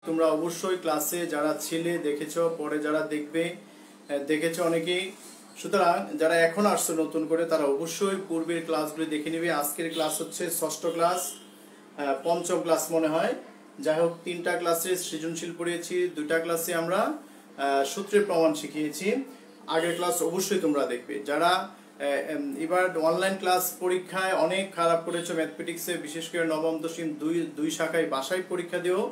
তোমরা অবশ্যই ক্লাসে যারা ছিলে দেখেছো, পরে যারা দেখবে দেখেছো অনেকেই। সুতরাং যারা এখন আসছো নতুন করে তারা অবশ্যই পূর্বের ক্লাসগুলি দেখে নেবে। আজকের ক্লাস হচ্ছে ষষ্ঠ ক্লাস, পঞ্চম ক্লাস মনে হয়। যাই হোক, 3টা ক্লাসে সৃজনশীল পড়িয়েছি, 2টা ক্লাসে আমরা সূত্রের প্রমাণ শিখিয়েছি। আগের ক্লাস অবশ্যই তোমরা দেখবে। যারা এবার অনলাইন ক্লাস পরীক্ষায় অনেক খারাপ করেছো ম্যাথমেটিক্সে, বিশেষ করে নবম দশম দুই শাখায় বাসায় পরীক্ষা দিয়েও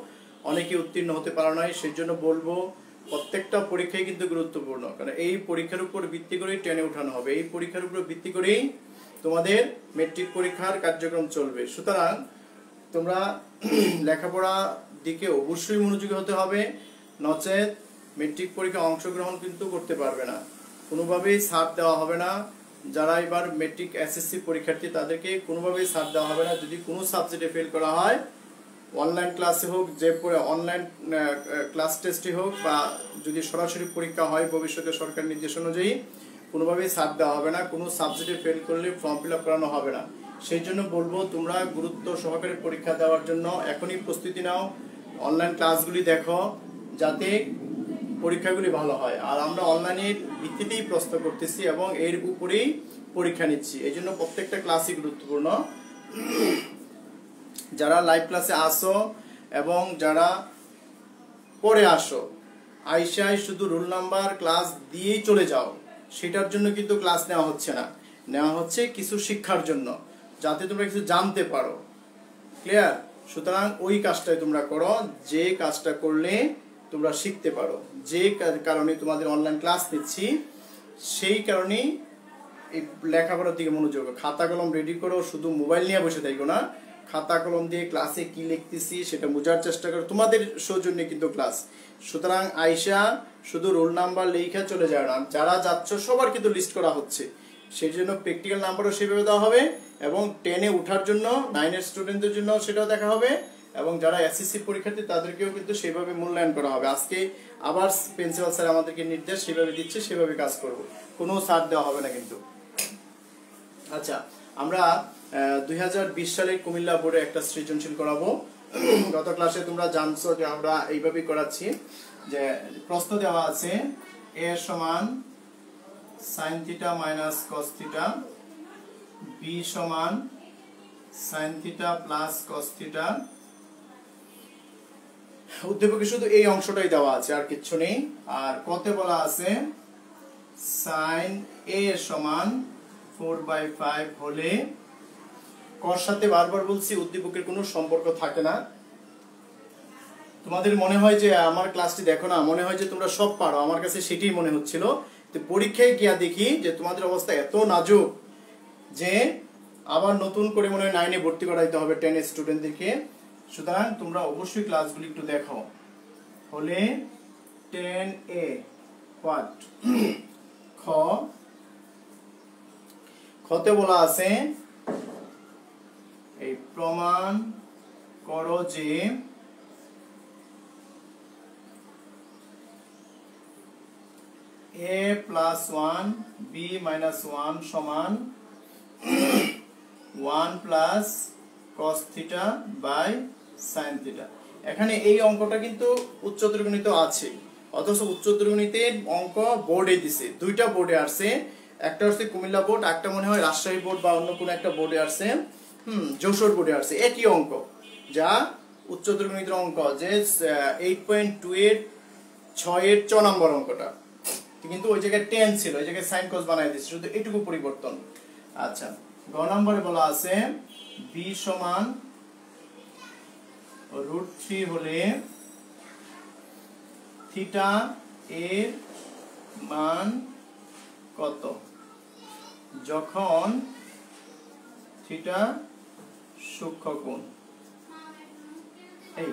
অনেকে উত্তীর্ণ হতে পারে নাই। সেই জন্য বলবো প্রত্যেকটা পরীক্ষাই কিন্তু গুরুত্বপূর্ণ, কারণ এই পরীক্ষার উপর ভিত্তি করেই টেনে উঠানো হবে, এই পরীক্ষার উপর ভিত্তি করেই তোমাদের মেট্রিক পরীক্ষার কার্যক্রম চলবে। সুতরাং তোমরা লেখাপড়া দিকে অবশ্যই মনোযোগী হতে হবে, নচেত মেট্রিক পরীক্ষায় অংশগ্রহণ কিন্তু করতে পারবে না, কোনোভাবেই ছাড় দেওয়া হবে না। যারা এবার মেট্রিক এসএসসি পরীক্ষার্থী তাদেরকে কোনোভাবেই ছাড় দেওয়া হবে না। যদি কোনো সাবজেক্টে ফেল করা হয়, অনলাইন ক্লাসে হোক, যে অনলাইন ক্লাস টেস্টে হোক, বা যদি সরাসরি পরীক্ষা হয় ভবিষ্যতে সরকার নির্দেশ অনুযায়ী, কোনোভাবেই ছাড় দেওয়া হবে না। কোনো সাবজেক্টে ফেল করলে ফর্ম ফিল আপ করানো হবে না। সেই জন্য বলবো তোমরা গুরুত্ব সহকারে পরীক্ষা দেওয়ার জন্য এখনই প্রস্তুতি নাও, অনলাইন ক্লাসগুলি দেখো যাতে পরীক্ষাগুলি ভালো হয়। আর আমরা অনলাইনের ভিত্তিতেই প্রশ্ন করতেছি এবং এর উপরেই পরীক্ষা নিচ্ছি, এই জন্য প্রত্যেকটা ক্লাসই গুরুত্বপূর্ণ। যারা লাইভ ক্লাসে আসো এবং যারা পরে আসো, আইসায় শুধু রোল নাম্বার ক্লাস দিয়েই চলে যাও, সেটার জন্য কিন্তু ক্লাস নেওয়া হচ্ছে না, নেওয়া হচ্ছে কিছু শিক্ষার জন্য, যাতে তোমরা কিছু জানতে পারো। ক্লিয়ার? সুতরাং ওই কাজটাই তোমরা করো, যে কাজটা করলে তোমরা শিখতে পারো, যে কারণে তোমাদের অনলাইন ক্লাস নিচ্ছি, সেই কারণেই এই লেখাপড়ার দিকে মনোযোগ। খাতা কলম রেডি করো, শুধু মোবাইল নিয়ে বসে থাকো না, খাতা কলম দিয়ে ক্লাসে কি লিখতেছি সেটা বোঝার চেষ্টা করো, তোমাদের সৌজন্যে কিন্তু ক্লাস। সুতরাং আইসা শুধু রোল নাম্বার লেখা চলে যায় না, যারা যাচ্ছ সবার কিন্তু লিস্ট করা হচ্ছে, সেই জন্য প্র্যাকটিক্যাল নাম্বারও সেভাবে দেওয়া হবে, এবং 10-এ ওঠার জন্য 9-এর স্টুডেন্টদের জন্য সেটাও দেখা হবে, এবং যারা এসএসসি পরীক্ষার্থী তাদেরকেও কিন্তু সেভাবে মূল্যায়ন করা হবে। আজকে আবার প্রিন্সিপাল স্যার আমাদেরকে নির্দেশ সেভাবে দিচ্ছে, সেভাবে কাজ করব, কোনো ছাড় দেওয়া হবে না কিন্তু। আচ্ছা, আমরা 2020 সালে কুমিল্লা বোর্ডে একটা সৃজনশীল করাবো। গত ক্লাসে তোমরা জানছো যে আমরা এইভাবেই করাচ্ছি, যে প্রশ্ন দেওয়া আছে a সমান sin θ মাইনাস cos θ, b সমান sin θ প্লাস cos θ। উদ্দীপকে শুধু এই অংশটাই দেওয়া আছে, আর কিচ্ছু নেই। আর কতে বলা আছে sin a সমান 4/5 হলে, কর সাথে বারবার বলছি উদ্দীপকের কোনো সম্পর্ক থাকে না। তোমাদের মনে হয় যে আমার ক্লাসটি দেখো না, মনে হয় যে তোমরা সব পারো, আমার কাছে সেটাই মনে হচ্ছিল। তো পরীক্ষায় গিয়া দেখি যে তোমাদের অবস্থা এত নাজুক যে আবার নতুন করে মনে হয় 9-এ ভর্তি করাইতে হবে 10-এর স্টুডেন্টদেরকে। সুতরাং তোমরা অবশ্যই ক্লাসগুলি একটু দেখো। হলে 10A হোয়াট, খতে বলা আছে এই প্রমাণ করো যে a plus 1 b minus 1 সমান 1 plus cos theta by sin theta। এখানে এই অঙ্কটা কিন্তু উচ্চতর গণিত আছে, অথচ উচ্চতর গণিতের অঙ্ক বোর্ডে দিছে, 2টা বোর্ডে আসছে, একটা হচ্ছে কুমিল্লা বোর্ড, একটা মনে হয় রাজশাহী বোর্ড বা অন্য কোনো একটা বোর্ডে আসছে, যশোর বোর্ডে আসছে। একই অঙ্ক, যা উচ্চতর গণিতের অঙ্ক, যে 8.2 এর 6-এর 6 নম্বর অঙ্কটা, কিন্তু ওই জায়গায় 10 ছিল, ওই জায়গায় সাইন কস বানাই দিয়েছে, শুধু এটুকু পরিবর্তন। আচ্ছা, গ নম্বরে বলা আছে b সমান √3 হলে থিটা এর মান কত যখন থিটা সূক্ষ্মকোণ। এই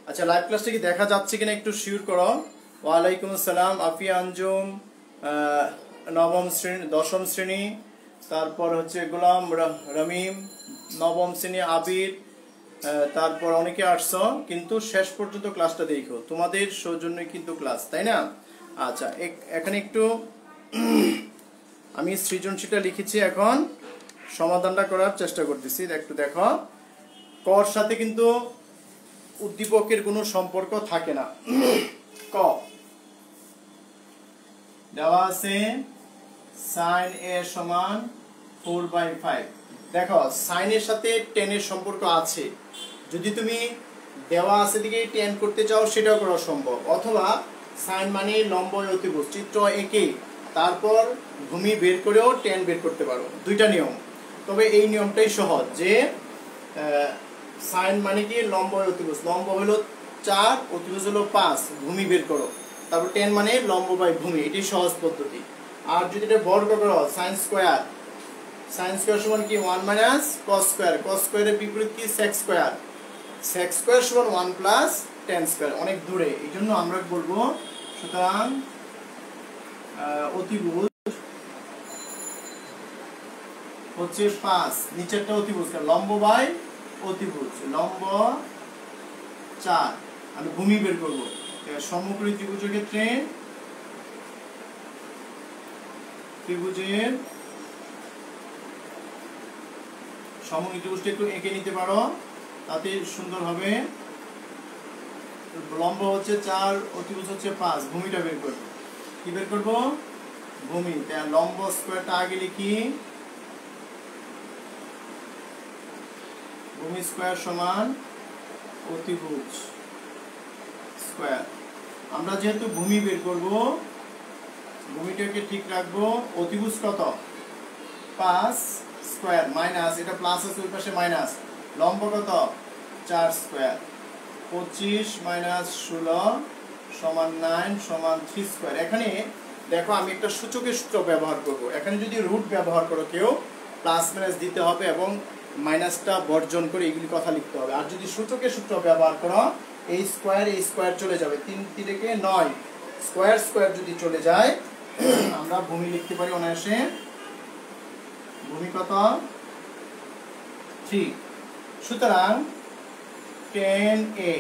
আচ্ছা, লাইভ ক্লাসটা কি দেখা যাচ্ছে কিনা একটু শিওর করো। ওয়ালাইকুম আসসালাম আফিয়া আঞ্জুম, দশম শ্রেণী, তারপর হচ্ছে গোলাম রমিম, নবম শ্রেণী, আবির, তারপর অনেকে আসছো, কিন্তু শেষ পর্যন্ত ক্লাসটা দেখো, তোমাদের সৌজন্যে কিন্তু ক্লাস, তাই না? আচ্ছা, এখানে একটু আমি সৃজনশীলটা লিখেছি, এখন সমাধানটা করার চেষ্টা করতেছি, একটু দেখো। কর সাথে কিন্তু উদ্দীপকের কোনো সম্পর্ক থাকে না। ক দেওয়া আছে sin a সমান 4/5। দেখো sin এর সাথে tan এর সম্পর্ক আছে, যদি তুমি দেওয়া আছে দিকে tan করতে চাও সেটাও করা সম্ভব, অথবা sin মানে লম্ব অতিভুজ চিত্র একে তারপর ভূমি বের করেও tan বের করতে পারো, দুইটা নিয়ম। তবে এই নিয়মটাই সহজ যে sin মানে কি লম্ব অতিভুজ, লম্ব হলো 4 অতিভুজ হলো 5, ভূমি বের করো, তারপর tan মানে লম্ব বাই ভূমি, এটি সহজ পদ্ধতি। আর যদি এটা বর্গ করো sin স্কয়ার, sin স্কয়ার সমান কি 1 মাইনাস cos স্কয়ার, cos স্কয়ারের বিপরীত কি sec স্কয়ার, sec স্কয়ার সমান 1 প্লাস tan স্কয়ার, অনেক দূরে, এইজন্য আমরা বলবো সুতরাং অতিভুজ হচ্ছে 5, নিচেরটা অতিভুজ, লম্ব বাই অতিভুজ, লম্ব 4, আমি ভূমি বের করব। সমকোণী ত্রিভুজের ক্ষেত্রে ত্রিভুজের সমকোণী ত্রিভুজটা একটু এঁকে নিতে পারো, তাতে সুন্দর হবে। লম্ব হচ্ছে 4, অতিভুজ হচ্ছে 5, ভূমিটা বের করব। কি বের করব? ভূমি। লম্ব স্কয়ারটা আগে লিখি, ভূমি স্কয়ার সমান অতিভুজ স্কয়ার। আমরা যেহেতু ভূমি বের করব, ভূমিটাকে ঠিক রাখবো, অতিভুজ কত 5 স্কয়ার মাইনাস, এটা প্লাস আছে ওই পাশে মাইনাস, লম্ব কত 4 স্কয়ার, 25 মাইনাস 16 সমান 9 সমান 3 স্কয়ার। এখানে দেখো আমি একটা সূচকের সূত্র ব্যবহার করব, এখানে যদি রুট ব্যবহার করো কেউ প্লাস মাইনাস দিতে হবে এবং মাইনাসটা বর্জন করে এগুলি কথা লিখতে হবে। আর যদি সূচকের সূত্র ব্যবহার করো এই স্কয়ার চলে যাবে, 3 3 9, স্কয়ার স্কয়ার যদি চলে যায় আমরা ভূমি লিখতে পারি অনায়াসে, ভূমি কত 3। সুতরাং tan a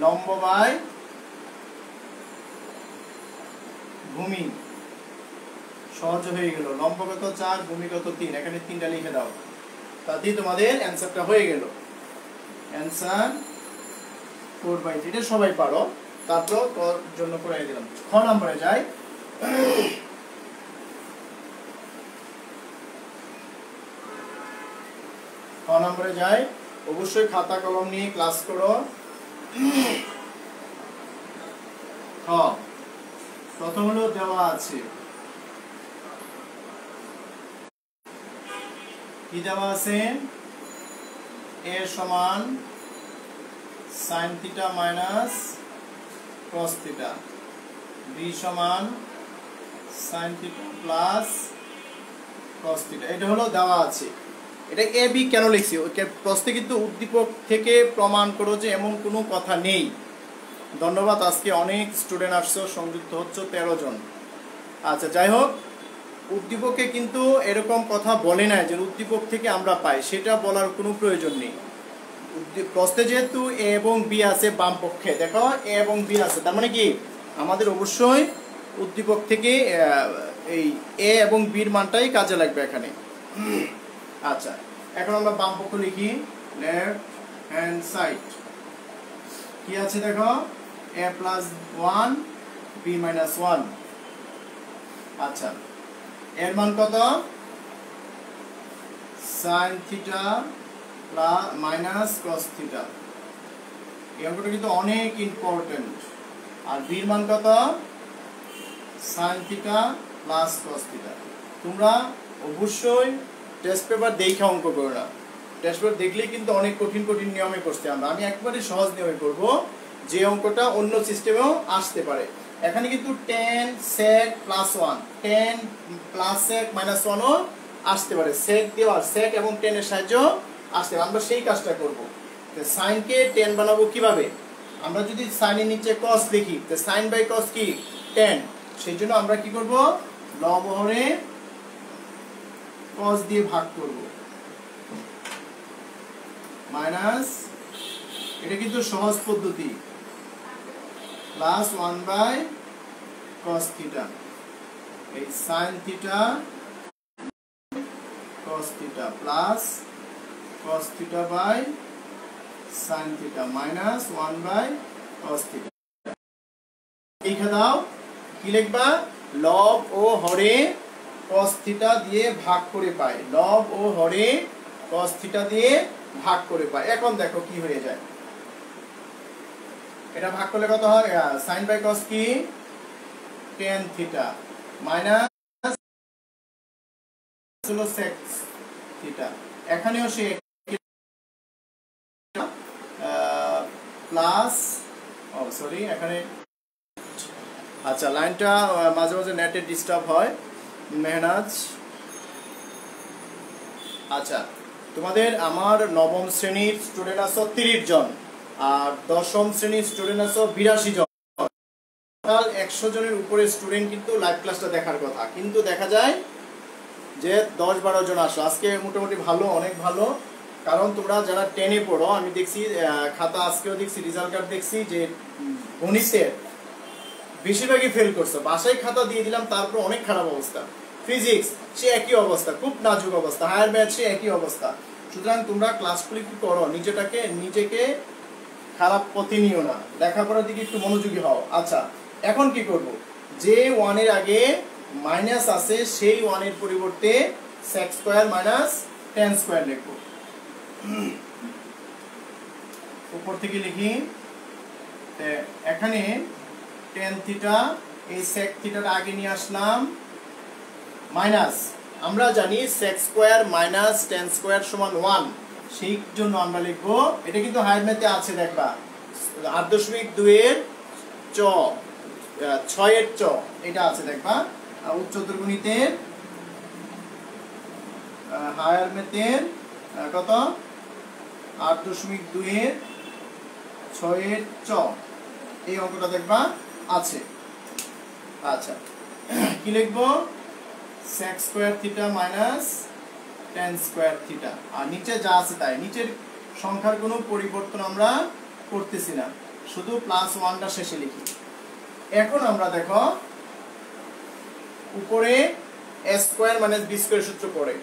লম্ব বাই ভূমি, সহজ হয়ে গেল, লম্ব কত 4, ভূমি কত 3, এখানে 3টা লিখে দাও, তাতেই তোমাদের অ্যান্সারটা হয়ে গেল। অ্যান্সার 4/3, এটা সবাই পারো, তারপর তোর জন্য করে দিলাম। খ নম্বরে যাই। খ নম্বরে যাই, অবশ্যই খাতা কলম নিয়ে ক্লাস করো। খ প্রথম হলো দেওয়া আছে, কি দেওয়া আছে? a সমান sin theta minus cos theta, b সমান sin theta plus cos theta, এটা হলো দেওয়া আছে। এটা এ বি কেন লিখছি? প্রশ্নে কিন্তু উদ্দীপক থেকে প্রমাণ করো যে এমন কোনো কথা নেই। ধন্যবাদ, আজকে অনেক স্টুডেন্ট আসছো, সংযুক্ত হচ্ছে 13 জন। আচ্ছা যাই হোক, উদ্দীপকে কিন্তু এরকম কথা বলে না যে উদ্দীপক থেকে আমরা পাই, সেটা বলার কোনো প্রয়োজন নেই। প্রশ্নে যেহেতু এ এবং বি আছে বাম পক্ষে, দেখো এ এবং বি আছে, তার মানে কি আমাদের অবশ্যই উদ্দীপক থেকে এই এ এবং বির মানটাই কাজে লাগবে এখানে। আচ্ছা এখন আমরা বাম পক্ষ লিখি, লেফট হ্যান্ড সাইড কি আছে দেখো, a প্লাস 1 b মাইনাস 1। আচ্ছা এর মান কত? sin theta plus minus cos theta, এই অঙ্কটা কিন্তু অনেক ইম্পর্টেন্ট। আর b এর মান কত? sin theta plus cos theta. তোমরা অবশ্যই টেস্ট পেপার দেখে অঙ্ক করো না, টেস্ট পেপার দেখলেই কিন্তু অনেক কঠিন কঠিন নিয়মে করতে আমরা একবারে সহজ নিয়মে করব, যে অঙ্কটা অন্য সিস্টেমেও আসতে পারে। এখানে কিন্তু tan sec plus 1, tan plus sec minus 1 ও আসতে পারে, sec দেওয়া sec এবং tan এর সাহায্য আসতে পারে। আমরা সেই কাজটা করব। তো sin কে tan বানাবো কিভাবে? আমরা যদি sin এর নিচে cos লিখি, তো sin বাই cos কি tan, সেইজন্য আমরা কি করব, লব হরে cos দিয়ে ভাগ করব, মাইনাস এটা কিন্তু সহজ পদ্ধতি, প্লাস 1 বাই cos থিটা, এই sin theta cos theta plus cos theta by sin theta minus 1/cos theta. লিখে দাও, কি লিখবা? লব ও হরে cos থিটা দিয়ে ভাগ করে পাই, লব ও হরে cos থিটা দিয়ে ভাগ করে পাই। এখন দেখো কি হয়ে যায়, এটা ভাগ করলে কত হয়? sin বাই cos কি? tan থিটা মাইনাস হলো sec থিটা। এখানেও সে প্লাস, ও সরি এখানে, আচ্ছা লাইনটা মাঝে মাঝে নেটে ডিস্টার্ব হয়, মেহনাজ। আচ্ছা, তোমাদের আমার নবম শ্রেণীর স্টুডেন্ট আছো 30 জন, আর দশম শ্রেণীর স্টুডেন্ট আছো 82 জন। টোটাল 100 জনের উপরে স্টুডেন্ট কিন্তু লাইভ ক্লাসটা দেখার কথা, কিন্তু দেখা যায় যে 10-12 জন আসো। আজকে মোটামুটি ভালো, অনেক ভালো, কারণ তোমরা যারা 10-এ পড়ো, আমি দেখছি খাতা আজকেও দেখছি, রেজাল্ট কার্ড দেখছি যে গণিতের বেশিরভাগই ফেল করছো। বাসায় খাতা দিয়ে দিলাম, তারপর অনেক খারাপ অবস্থা। ফিজিক্স সে একই অবস্থা, খুব নাজুক অবস্থা। হায়ার ম্যাথ সে একই অবস্থা। সুতরাং তোমরা ক্লাসগুলি কি করো, নিজেকে খারাপ পথে নিও না, লেখাপড়ার দিকে একটু মনোযোগী হও। আচ্ছা, এখন কি করব? যে 1 এর আগে মাইনাস আছে সেই 1 এর পরিবর্তে sec square minus tan square লিখব। উপর থেকে লিখি, এখানে tan থিটা, এই sec থিটাটা আগে নিয়ে আসলাম, মাইনাস, আমরা জানি sec square minus tan square সমান 1, সেই জন্য আমরা লিখব, এটা কিন্তু হায়ার ম্যাথে আছে, দেখবা 8.2 এর চ, 6 এর চ, এটা আছে দেখবা উচ্চতর গণিতের হায়ার ম্যাথের কত 8.2 এর 6 এর চ, এই অঙ্কটা দেখবা আছে। আচ্ছা, কি লিখবো? sec square theta minus tan square theta, আর নিচে যা আছে তাই, নিচের সংখ্যার কোনো পরিবর্তন আমরা করতেছি না, শুধু প্লাস 1টা শেষে লিখি। এখন আমরা দেখো উপরে a square minus b square সূত্র পড়ে,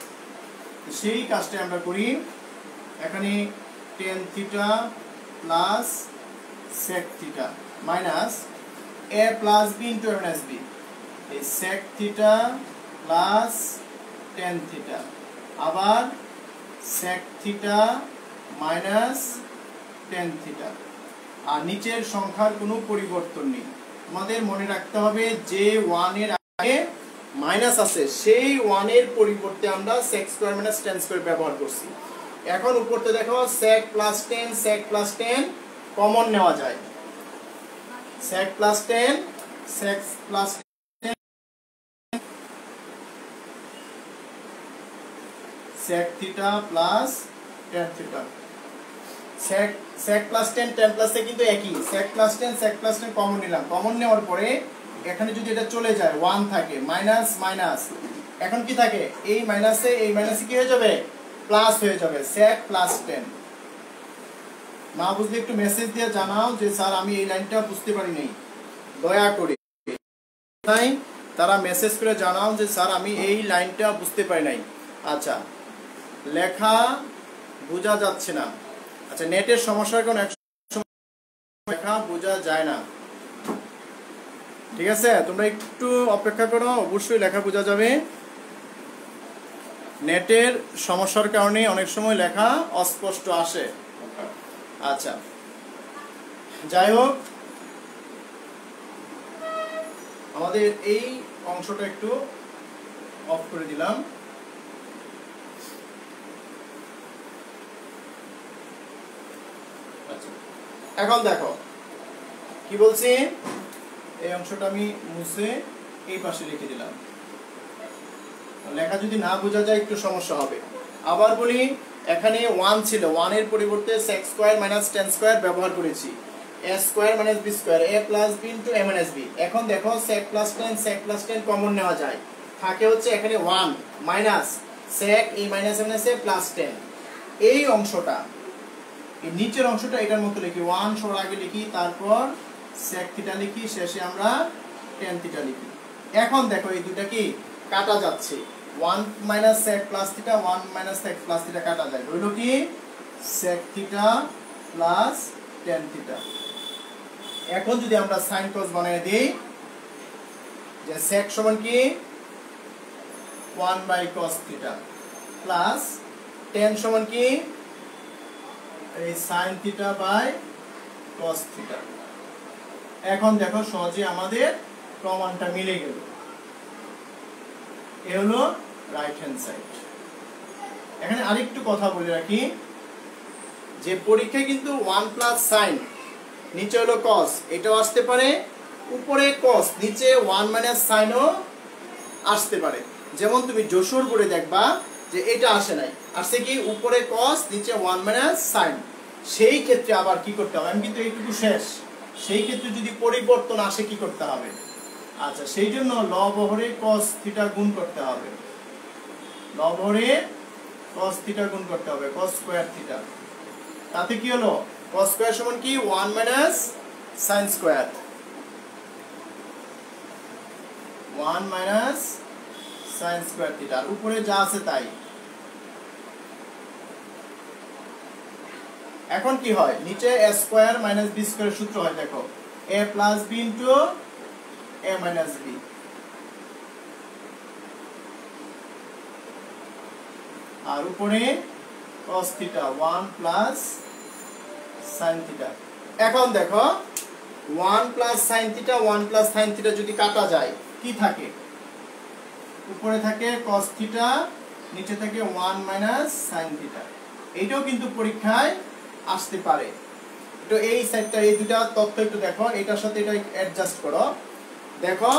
সেই কাজটা আমরা করি। এখানে tan theta plus sec theta minus a plus b into a minus b, এই sec theta plus tan theta, আবার sec theta minus tan theta, আর নিচের সংখ্যার কোনো পরিবর্তন নেই। তোমাদের মনে রাখতে হবে যে 1 এর আগে মাইনাস আছে সেই 1 এর পরিবর্তে আমরা sec square minus tan square ব্যবহার করছি। এখন উপরতে দেখো sec প্লাস tan কমন নেওয়া যায়, sec plus tan, sec plus sec theta plus tan theta, sec plus tan tan plus কিন্তু একই, sec প্লাস tan কমন নিলাম। কমন নেওয়ার পরে এখানে যদি এটা চলে যায় 1 থাকে, মাইনাস মাইনাস, এখন কি থাকে? এই মাইনাসে কি হয়ে যাবে? প্লাস হয়ে যাবে, sec প্লাস tan। না বুঝলে একটু মেসেজ দিয়ে জানাও যে স্যার আমি এই লাইনটা বুঝতে পারি নাই, দয়া করে। তাই তারা মেসেজ করে জানাও যে স্যার আমি এই লাইনটা বুঝতে পারি নাই। আচ্ছা, লেখা বোঝা যাচ্ছে না। আচ্ছা, নেটের সমস্যার কারণে লেখা বোঝা যায় না, ঠিক আছে? তোমরা একটু অপেক্ষা করো, অবশ্যই লেখা বোঝা যাবে। নেটের সমস্যার কারণে অনেক সময় লেখা অস্পষ্ট আসে। আচ্ছা, যাই হোক, আমাদের এই অংশটা একটু অফ করে দিলাম। এখন দেখো কি বলছি, এই অংশটা আমি মুছে এই পাশে লিখে দিলাম। লেখা যদি না বোঝা যায় একটু সমস্যা হবে। আবার বলি, এখানে 1 ছিল, 1 এর পরিবর্তে sec square minus tan square ব্যবহার করেছি, a square minus b square, a plus b into a minus b। এখন দেখো sec প্লাস tan কমন নেওয়া যায়, থাকে হচ্ছে এখানে 1 মাইনাস sec, এই মাইনাস মাইনাসে প্লাস tan। এই অংশটা, এই নিচের অংশটা এটার মতো লিখি, 1 সবার আগে লিখি, তারপর sec থিটা লিখি, শেষে আমরা tan থিটা লিখি। এখন দেখো এই দুটো কি কাটা যাচ্ছে, 1 minus sec plus theta, 1 minus sec plus theta কাটা যায়, হলো কি sec theta plus tan theta. এখন যদি আমরা সাইন কস বানিয়ে দিই যে sec সমান কি 1/cos থিটা প্লাস টেন সমান কি এই sin theta by cos theta. এখন দেখো সহজে আমাদের প্রমাণটা মিলে গেল। এ হলো রাইট হ্যান্ড সাইড। এখানে আরেকটু কথা বলে রাখি যে পরীক্ষায় কিন্তু 1 প্লাস সাইন নিচে হলো cos এটাও আসতে পারে, উপরে cos নিচে 1 মাইনাস সাইনও আসতে পারে। যেমন তুমি যশোর বোর্ডে দেখবা যে এটা আসে নাই, আসছে কি উপরে cos নিচে 1 মাইনাস সাইন। সেই ক্ষেত্রে আবার কি করতে হবে, আমি কিন্তু এইটুকু শেষ, সেই ক্ষেত্রে যদি পরিবর্তন আসে কি করতে হবে, আচ্ছা সেই জন্য লব হরে cos থিটা গুণ করতে হবে, লব হরে cos থিটা গুণ করতে হবে cos স্কয়ার থিটা। তাতে কি হলো cos স্কয়ার সমান কি 1 minus sin square, 1 minus sin square theta, আর উপরে যা আছে তাই। এখন কি হয় নিচে a square minus b square সূত্র হয়, দেখো a plus b into a minus b, আর উপরে cos theta 1 plus sin theta. এখন দেখো 1 plus sin theta 1 plus sin theta যদি কাটা যায় কি থাকে, উপরে থাকে cos থিটা নিচে থাকে 1 মাইনাস sin থিটা। এইটাও কিন্তু পরীক্ষায় আসতে পারে। তো এই সাইডটা এই দুটো তথ্য একটু দেখো, এটার সাথে এটা অ্যাডজাস্ট করো, দেখো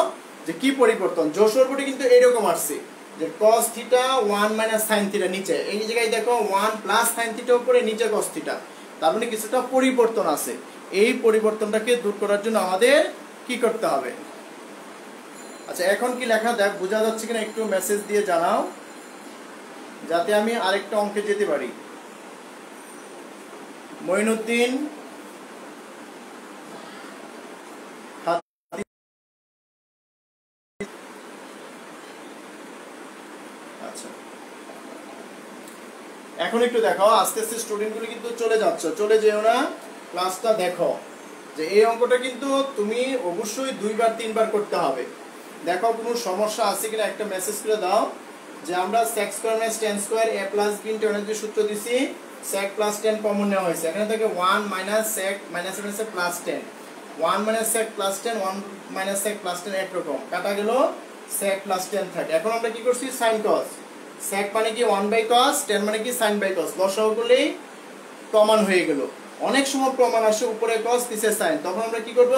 যে কি পরিবর্তন। যশোর বোর্ডে কিন্তু এরকম আসছে যে cos theta 1 minus sin theta নিচে, এই জায়গায় দেখো 1 প্লাস sin থিটা উপরে নিচে cos থিটা, তার মানে কিছুটা পরিবর্তন আছে। এই পরিবর্তনটাকে দূর করার জন্য আমাদের কি করতে হবে। আচ্ছা এখন কি লেখা দেখ বোঝা যাচ্ছে কিনা একটু মেসেজ দিয়ে জানাও, যাতে আমি আরেকটা অঙ্কে যেতে পারি। মঈনুদ্দিন, আচ্ছা এখন একটু দেখো, আস্তে আস্তে স্টুডেন্টগুলো কিন্তু চলে যাচ্ছ, চলে যেও না, ক্লাসটা দেখো যে এই অঙ্কটা কিন্তু তুমি অবশ্যই 2 বার 3 বার করতে হবে। দেখো কোনো সমস্যা আছে কিনা একটা মেসেজ করে দাও যে আমরা sec square minus tan square a plus b into n এর সূত্র দিছি, sec প্লাস tan কমন নেওয়া হয়েছে, এখানে থাকে 1 minus sec minus minus plus tan, 1 minus sec plus tan 1 minus sec plus tan একরকম কাটা গেল, sec প্লাস tan থাকে। এখন আমরা কি করছি sin cos, sec মানে কি 1/cos, tan মানে কি sin/cos, লসাগু করলেই প্রমাণ হয়ে গেল। অনেক সময় প্রমাণ আসে উপরে cos নিচে sin, তখন আমরা কি করব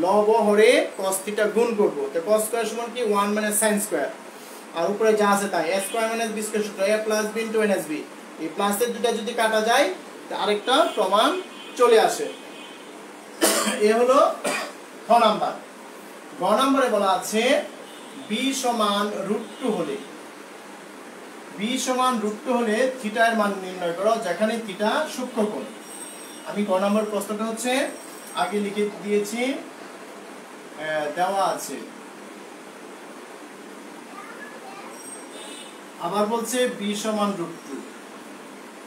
লব হরে cos থিটা গুণ করব, তো cos স্কয়ার সমান কি 1 মাইনাস sin স্কয়ার, আর উপরে যা আছে তাই a square minus b square সূত্র a plus b into n b, এই প্লাসের দুটো যদি কাটা যায় তো আরেকটা প্রমাণ চলে আসে। এই হলো খ নাম্বার। গ নম্বরে বলা আছে b সমান √2 হলে, b সমান √2 হলে থিটা এর মান নির্ণয় করো যেখানে থিটা সূক্ষ্মকোণ। আমি গ নম্বর প্রশ্নটা হচ্ছে আগে লিখে দিয়েছি, দেওয়া আছে, আবার বলছে b সমান √2,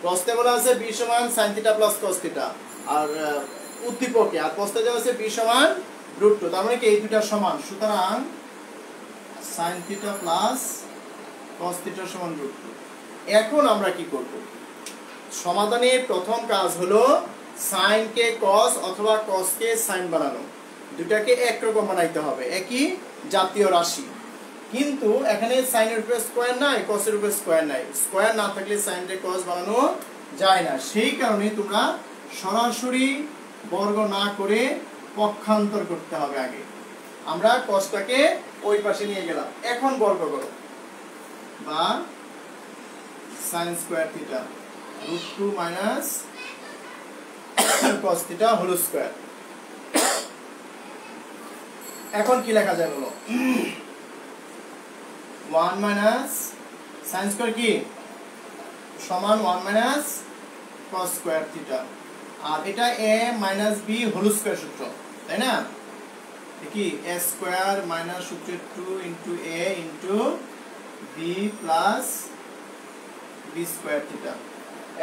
প্রশ্নে বলা আছে b সমান sin theta plus cos theta, আর উদ্দীপকে আর প্রশ্নে দেওয়া আছে b সমান √2, তার মানে কি এই দুটো সমান, সুতরাং sin theta plus cos theta সমান √2। এখন আমরা কি করব, সমাধানের প্রথম কাজ হলো sin কে cos অথবা cos কে sin বানানো, দুটাকে একরকম বানাইতে হবে, একই জাতীয় রাশি। কিন্তু এখানে sin এর উপরে স্কয়ার নাই, cos এর উপরে স্কয়ার নাই, স্কয়ার না থাকলে sin কে cos বানানো যায় না। সেই কারণে তোমরা সরাসরি বর্গ না করে পক্ষান্তর করতে হবে। আগে আমরা cosটাকে ওই পাশে নিয়ে গেলাম, এখন বর্গ করো, বা sin square theta √2 minus cos theta whole square. এখন কি লেখা যায় বলো, 1 মাইনাস sin স্কয়ার কি সমান 1 মাইনাস cos স্কয়ার থিটা, আর এটা a minus b whole square সূত্র, তাই না, কি a স্কয়ার মাইনাস সূত্রের 2 into a into b plus b square theta,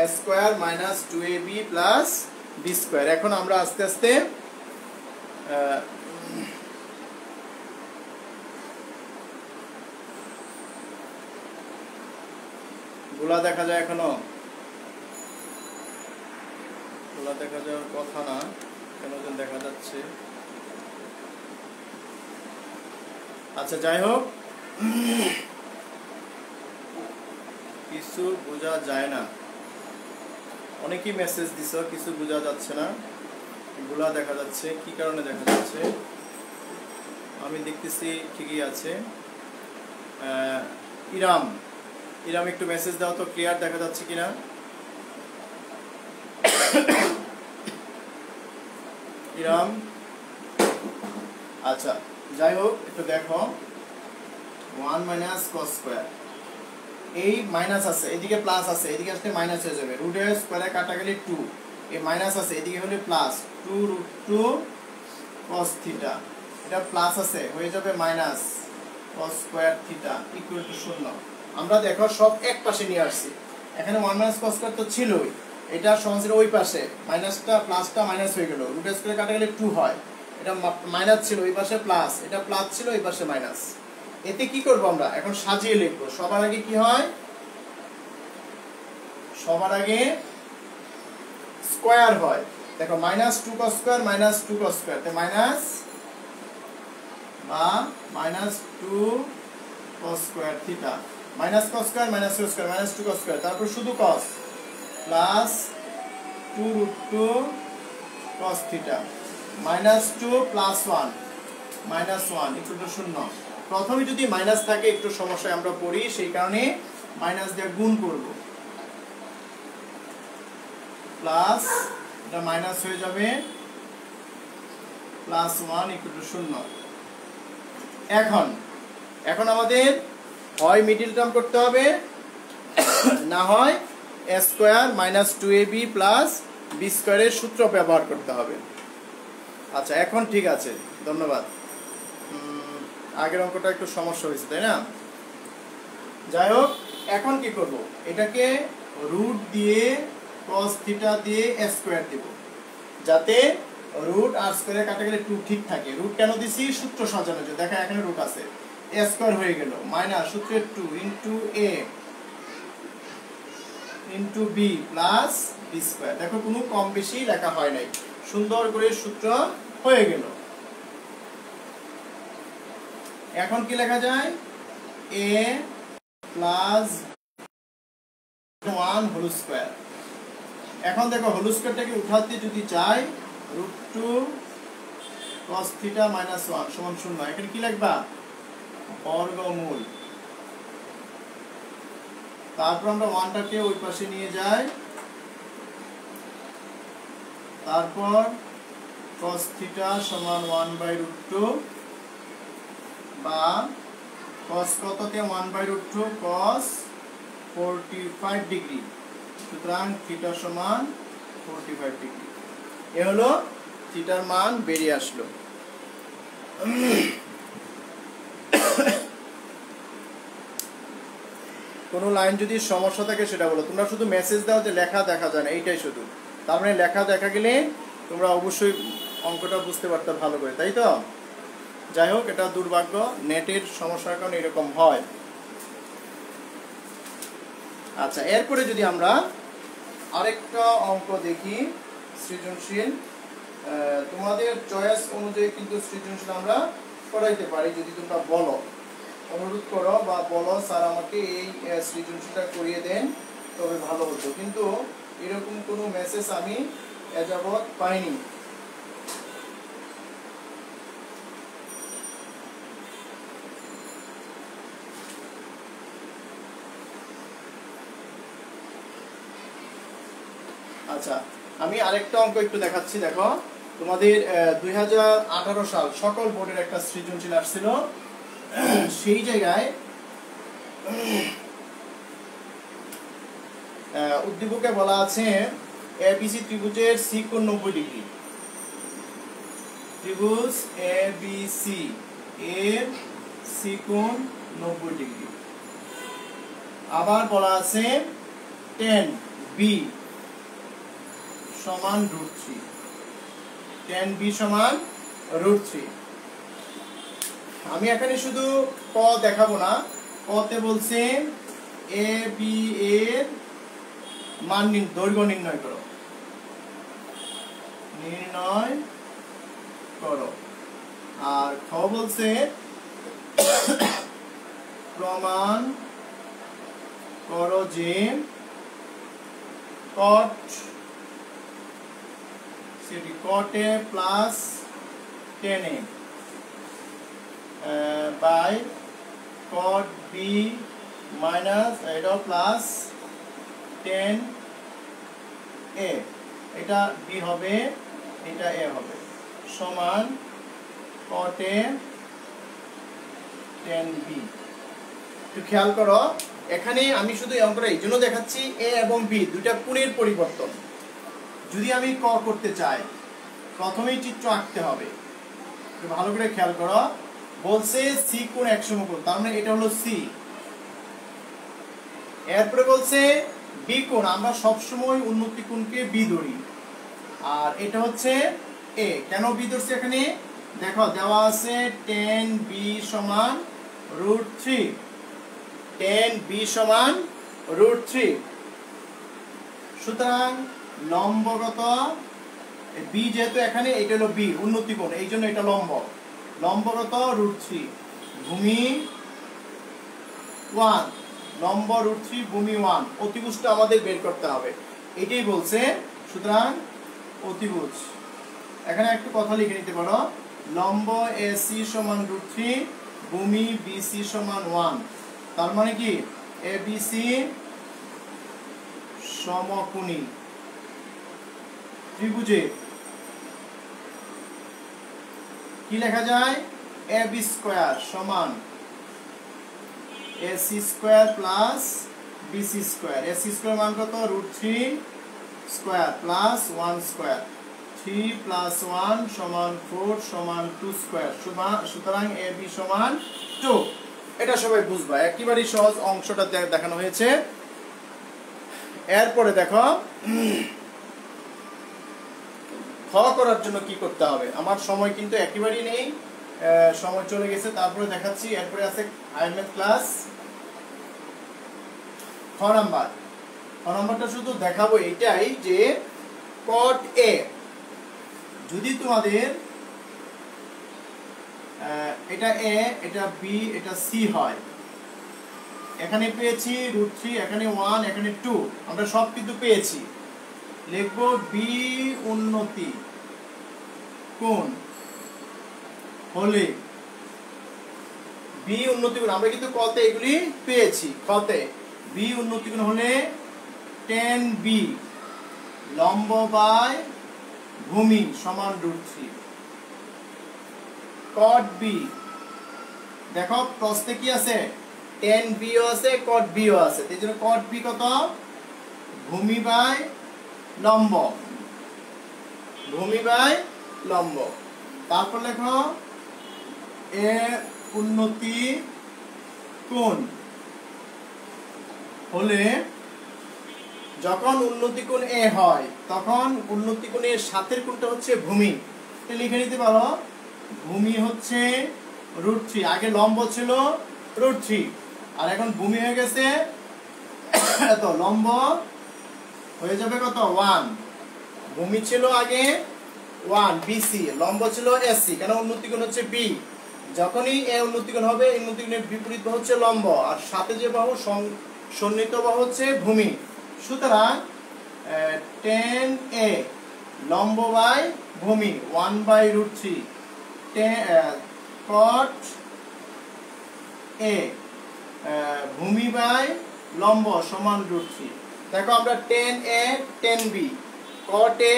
a square minus 2ab plus b b square. এখন আমরা আস্তে আস্তে গোলা দেখা যায়, এখনো গোলা দেখা যাওয়ার কথা না, কেন যেন দেখা যাচ্ছে। আচ্ছা যাই হোক, কিছু বোঝা যায় না, অনেকেই মেসেজ দিছ, কিছু বোঝা যাচ্ছে না, গোলা দেখা যাচ্ছে, কি কারণে দেখা যাচ্ছে আমি দেখতেছি ঠিকই আছে। ইরাম, ইরাম একটু মেসেজ দাও তো, ক্লিয়ার দেখা যাচ্ছে কিনা। ইরাম, আচ্ছা যাই হোক, একটু দেখো 1 মাইনাস কস স্কয়ার, এই মাইনাস আছে, এদিকে প্লাস আছে, এদিকে আসলে মাইনাস হয়ে যাবে, রুট এর স্কয়ারে কাটা গেলে 2, এই মাইনাস আছে, এদিকে হলে প্লাস 2 রুট 2 কস থিটা, এটা প্লাস আছে, হয়ে যাবে minus cos square theta equal to 0। আমরা দেখো সব এক পাশে নিয়ে আসছি, এখানে 1 মাইনাস কস স্কয়ার তো ছিলই, এটা সমান ওই পাশে, মাইনাসটা প্লাসটা মাইনাস হয়ে গেল, রুট এর স্কয়ারে কাটা গেলে 2 হয়, এটা মাইনাস ছিল ওই পাশে প্লাস, এটা প্লাস ছিল ওই পাশে মাইনাস। এতে কি করব আমরা এখন সাজিয়ে লিখবো। সবার আগে কি হয়, সবার আগে স্কয়ার হয়, দেখো minus 2 cos square minus 2 cos square, তে মাইনাস বা minus 2 cos square theta, minus cos square minus 2 square minus 2 cos square, তারপর শুধু cos plus 2 root 2 cos theta minus 2 plus 1 minus 1 equal to 0। প্রথমে যদি মাইনাস থাকে একটু সমস্যায় আমরা পড়ি, সেই কারণে মাইনাস দিয়ে গুণ করব, প্লাস এটা মাইনাস হয়ে যাবে প্লাস 1 ইকুয়াল টু 0। এখন আমাদের হয় মিডল টার্ম করতে হবে, না হয় a square minus 2ab plus b স্কয়ারের সূত্র ব্যবহার করতে হবে। আচ্ছা এখন ঠিক আছে, ধন্যবাদ। আগের অঙ্কটা একটু সমস্যা হয়েছে তাই না। যাই হোক, এখন কি করব, এটাকে রুট দিয়ে cos থিটা দিয়ে a স্কয়ার দেব, যাতে রুট আর স্কয়ারে কাটা গেলে 2 ঠিক থাকে। রুট কেন দিছি, সূত্র সাজানোর জন্য। দেখা এখানে রুট আছে, a স্কয়ার হয়ে গেল মাইনাস সূত্রের 2 into a into b plus b square. দেখো কোনো কম বেশি লেখা হয় নাই, সুন্দর করে সূত্র হয়ে গেল। এখন কি লেখা যায়, a প্লাস 1 হোল স্কয়ার। এখন দেখো হোল স্কয়ারটাকে উঠাতে যদি চাই, রুট 2 cos থিটা মাইনাস 1 সমান 0। এখানে কি লিখবা, বর্গমূল, তারপর আমরা 1টাকে ওই পাশে নিয়ে যাই, তারপর cos থিটা সমান 1/√2 বা cos কততে 1/√2 cos 45 ডিগ্রি, সুতরাং থিটা সমান 45 ডিগ্রি। এ হলো থিটার মান বেরিয়ে আসলো। কোনো লাইন যদি সমস্যা থাকে সেটা বলো, তোমরা শুধু মেসেজ দাও যে লেখা দেখা যায় না, এইটাই শুধু। তার মানে লেখা দেখা গেলে তোমরা অবশ্যই অঙ্কটা বুঝতে পারতে ভালো করে, তাই তো। যাই হোক, এটা দুর্ভাগ্য, নেটের সমস্যার কারণে এরকম হয়। আচ্ছা এরপরে যদি আমরা আরেকটা অঙ্ক দেখি, সৃজনশীল, তোমাদের চয়েস অনুযায়ী কিন্তু সৃজনশীল আমরা করাইতে পারি, যদি তোমরা বলো, অনুরোধ করো বা বলো স্যার আমাকে এই সৃজনশীলটা করিয়ে দেন, তবে ভালো হতো। কিন্তু এরকম কোনো মেসেজ আমি এযাবৎ পাইনি। আচ্ছা আমি আরেকটা অঙ্ক একটু দেখাচ্ছি। দেখো তোমাদের 2018 সাল সকল বোর্ডের একটা সৃজনশীল আসছিল, সেই জায়গায় উদ্দীপকে বলা আছে এবিসি ত্রিভুজের সি কোণ 90 ডিগ্রি, ত্রিভুজ এবিসি এর সি কোণ 90 ডিগ্রি। আবার বলা আছে tan বি সমান √3, tan b সমান √3। আমি এখানে শুধু ক দেখাবো না, কতে বলছে এ বি এর মান দৈর্ঘ্য নির্ণয় করো, আর খ বলছে প্রমাণ করো যে cot a plus tan a by cot b minus এটা প্লাস tan a, এটা b হবে, এটা a হবে, সমান cot a tan b। একটু খেয়াল করো, এখানে আমি শুধু এই অঙ্কটা এই জন্য দেখাচ্ছি, a এবং b দুইটা কোণের পরিবর্তন। যদি আমি ক করতে চাই প্রথমেই চিত্র আঁকতে হবে, একটু ভালো করে খেয়াল করো। বলছে c কোণ 180 কোণ, তার মানে এটা হলো c। এরপরে বলছে b কোণ, আমরা সবসময় উন্নতি কোণকে b ধরি, আর এটা হচ্ছে a। কেন b ধরছি এখানে দেখো, দেওয়া আছে tan b সমান √3, tan b সমান √3। সুতরাং লম্বগত b যেহেতু এখানে এটা হলো b উন্নতি কোণ, এই জন্য এটা লম্বগত √3, ভূমি 1, লম্ব √3, ভূমি 1, অতিভুজটা আমাদের বের করতে হবে, এটাই বলছে। সুতরাং অতিভুজ, এখানে একটু কথা লিখে নিতে পারো, লম্ব AC সমান √3, ভূমি BC সমান 1, তার মানে কি ABC সমকোণী ত্রিভুজে কি লেখা যায়, AB স্কয়ার সমান AC square plus BC square. AC square মান কত, √3 স্কয়ার প্লাস 1 স্কয়ার, 3 প্লাস 1 সমান 4 সমান 2 স্কয়ার। সুতরাং AB সমান 2। এটা সবাই বুঝবা, একেবারেই সহজ অংশটা দেখানো হয়েছে। এরপরে দেখো খ করার জন্য কি করতে হবে, আমার সময় কিন্তু একেবারেই নেই, সময় চলে গেছে, তারপরে দেখাচ্ছি। এরপরে আছে আইএমএল ক্লাস। খ নাম্বারটা শুধু দেখাবো এটাই যে cot a, যদি তোমাদের এটা a, এটা b, এটা c হয়, এখানে পেয়েছি √3, এখানে 1, এখানে 2, আমরা সব কিন্তু পেয়েছি। লিখবো b উন্নতি কোণ হলে, b উন্নতি কোণ আমরা কিন্তু কতে এগুলি পেয়েছি, কতে b উন্নতি কোণ হলে tan b লম্ব বাই ভূমি সমান √3। cot b, দেখো প্রশ্নে কি আছে, tan b ও আছে, cot b ও আছে, এই জন্য cot b কত, ভূমি বাই লম্ব, ভূমি বাই লম্ব। তারপর লেখো a উন্নতি কোণ হলে, যখন উন্নতি কোণ a হয় তখন উন্নতি কোণের সাথের কোণটা হচ্ছে ভূমি, লিখে নিতে পারো ভূমি হচ্ছে √3, আগে লম্ব ছিল √3 আর এখন ভূমি হয়ে গেছে এত, লম্ব হয়ে যাবে কত 1, ভূমি ছিল আগে 1 BC, লম্ব ছিল AC, কেন উন্নতি কোণ হচ্ছে B, যখনই a উন্নতি কোণ হবে উন্নতি কোণের বিপরীত বাহু হচ্ছে লম্ব, আর সাথে যে বাহু সন্নিহিত বাহু হচ্ছে ভূমি। সুতরাং tan a লম্ব বাই ভূমি 1/√3, cot a ভূমি বাই লম্ব সমান √3। দেখো আমরা tan a tan b, cot a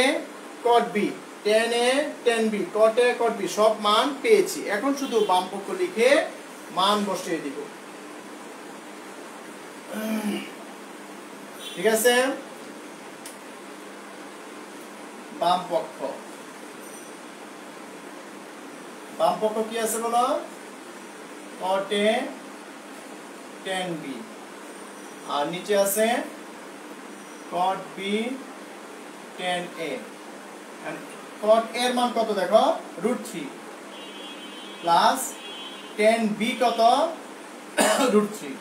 cot b, tan a tan b, cot a cot b সব মান পেয়েছি। এখন শুধু বাম পক্ষ লিখে মান বসিয়ে দিব, ঠিক আছে। বাম পক্ষ কি আছে বলো, cot a tan b, আর নিচে আছে cot b 10a cot a এর মান কত দেখো √3 প্লাস 10b কত √3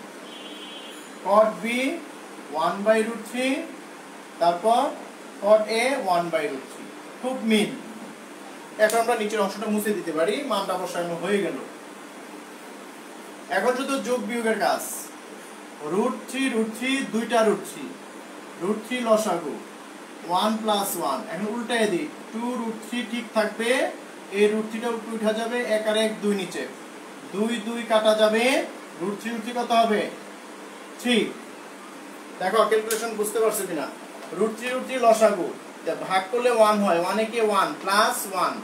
cot b 1/√3 তারপর cot a 1/√3 খুব মিল। এখন আমরা নিচের অংশটা মুছে দিতে পারি, মানটা বসানো হয়ে গেল। এখন শুধু যোগ বিয়োগের কাজ। √3 দুইটা √3 লসাগু 1 + 1। এখন উল্টায় দিই, 2√3 ঠিক থাকবে, এই √3টা উপরে উঠে যাবে, 1 আর 1 2 নিচে, 2 কাটা যাবে, √3 কত হবে 3। দেখো ক্যালকুলেশন বুঝতে পারছো কিনা? √3 লসাগু ভাগ করলে 1 হয়, 1 এ কি 1 প্লাস 1,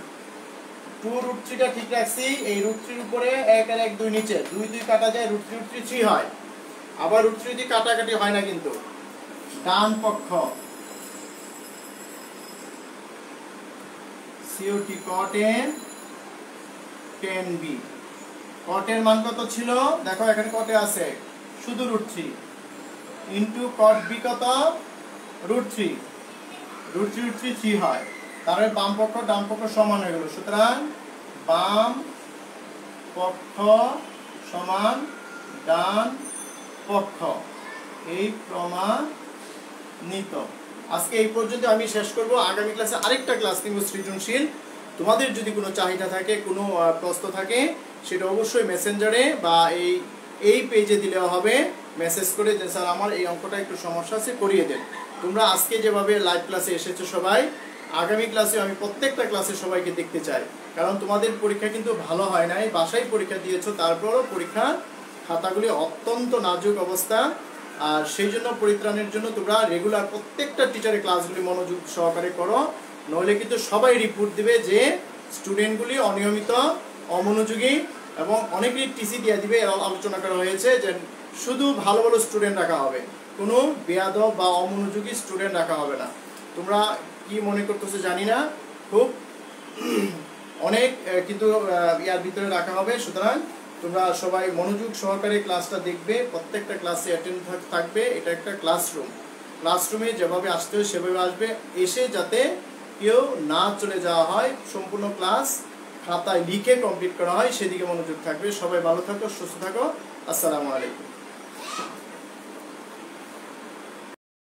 2√3টা ঠিক রাখছি, এই √3 উপরে 1 আর 1 2 নিচে, 2 কাটা যায়, √3 3 হয়। আবার √3 দিয়ে কাটাকাটি হয় না কিন্তু। ডান পক্ষ COT cot a 10b, cot এর মান কত ছিল দেখো, এখানে cot a আছে শুধু √3 ইনটু cot b কত √3, √3 3 হয়। তাহলে বাম পক্ষ ডান পক্ষ সমান হয়ে গেল। সুতরাং বাম পক্ষ সমান ডান পক্ষ, এই প্রমাণিত। আজকে এই পর্যন্ত আমি শেষ করব। আগামী ক্লাসে আরেকটা ক্লাস নিব সৃজনশীল। তোমাদের যদি কোনো চাহিদা থাকে, কোনো প্রশ্ন থাকে, সেটা অবশ্যই মেসেঞ্জারে বা এই পেজে দিলে হবে, মেসেজ করে যে স্যার আমার এই অঙ্কটা একটু সমস্যা আছে করিয়ে দেন। তোমরা আজকে যেভাবে লাইভ ক্লাসে এসেছো সবাই, আগামী ক্লাসে আমি প্রত্যেকটা ক্লাসে সবাইকে দেখতে চাই, কারণ তোমাদের পরীক্ষা কিন্তু ভালো হয় নাই, বাসায় পরীক্ষা দিয়েছো, তারপরও পরীক্ষার খাতাগুলি অত্যন্ত নাজুক অবস্থা। আর সেই জন্য পরিত্রাণের জন্য তোমরা রেগুলার প্রত্যেকটা টিচারের ক্লাসগুলি মনোযোগ সহকারে করো, নইলে কিন্তু সবাই রিপোর্ট দিবে যে স্টুডেন্টগুলি অনিয়মিত, অমনোযোগী, এবং অনেকেই টিসি দিয়ে দিবে। আলোচনা করা হয়েছে যে শুধু ভালো ভালো স্টুডেন্ট রাখা হবে, কোনো বেয়াদব বা অমনোযোগী স্টুডেন্ট রাখা হবে না। তোমরা কি মনে করতেছো জানি না, খুব অনেক কিন্তু ইয়ার ভিতরে রাখা হবে। সুতরাং তোমরা সবাই মনোযোগ সহকারে ক্লাসটা দেখবে, প্রত্যেকটা ক্লাসে অ্যাটেন্ড থাকবে। এটা একটা ক্লাসরুমে যেভাবে আসতে হয় সেভাবে আসবে, এসে যাতে কেউ না চলে যাওয়া হয়, সম্পূর্ণ ক্লাস খাতায় লিখে কমপ্লিট করা হয়, সেদিকে মনোযোগ থাকবে। সবাই ভালো থাকো, সুস্থ থাকো। আসসালামু আলাইকুম।